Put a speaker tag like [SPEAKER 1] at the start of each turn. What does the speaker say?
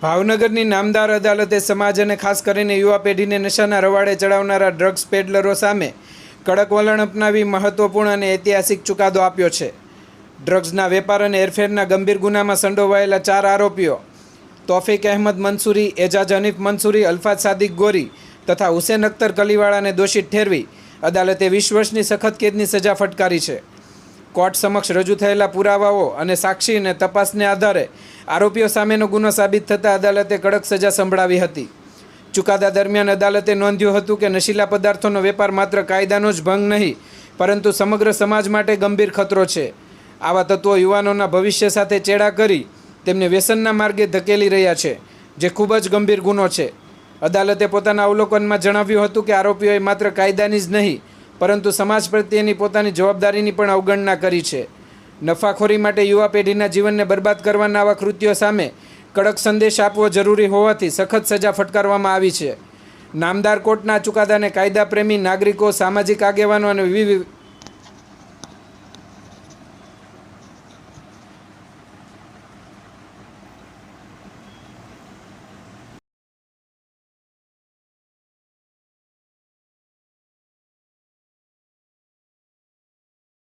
[SPEAKER 1] ભાવનગરની નામદાર અદાલતે સમાજ અને ખાસ કરીને યુવા પેઢીને નશાના રવાડે ચડાવનારા ડ્રગ્સ પેડલરો સામે કડક વલણ અપનાવી મહત્વપૂર્ણ અને ઐતિહાસિક ચુકાદો આપ્યો છે. ડ્રગ્સના વેપાર અને હેરફેરના ગંભીર ગુનામાં સંડોવાયેલા 4 આરોપીઓ તોફીક અહેમદ મંસૂરી, એજાજ હનીફ મંસૂરી, અલ્ફાઝ સાદિક ગોરી તથા હુસેન અખ્તર કલીવાળાને દોષિત ઠેરવી અદાલતે 20 વર્ષની સખત કેદની સજા ફટકારી છે. કોર્ટ સમક્ષ રજૂ થયેલા પુરાવાઓ અને સાક્ષી અને તપાસને આધારે આરોપીઓ સામેનો ગુનો સાબિત થતાં અદાલતે કડક સજા સંભળાવી હતી. ચુકાદા દરમિયાન અદાલતે નોંધ્યું હતું કે નશીલા પદાર્થોનો વેપાર માત્ર કાયદાનો જ ભંગ નહીં પરંતુ સમગ્ર સમાજ માટે ગંભીર ખતરો છે. આવા તત્વો યુવાનોના ભવિષ્ય સાથે ચેડા કરી તેમને વ્યસનના માર્ગે ધકેલી રહ્યા છે, જે ખૂબ જ ગંભીર ગુનો છે. અદાલતે પોતાના અવલોકનમાં જણાવ્યું હતું કે આરોપીઓએ માત્ર કાયદાની જ નહીં પરંતુ સમાજ પ્રત્યેની પોતાની જવાબદારીની પણ અવગણના કરી છે. નફાખોરી માટે યુવા પેઢીના જીવનને બરબાદ કરવાના આવા કૃત્યો સામે કડક સંદેશ આપવો જરૂરી હોવાથી સખત સજા ફટકારવામાં આવી છે. નામદાર કોર્ટના ચુકાદાને કાયદાપ્રેમી નાગરિકો, સામાજિક આગેવાનો અને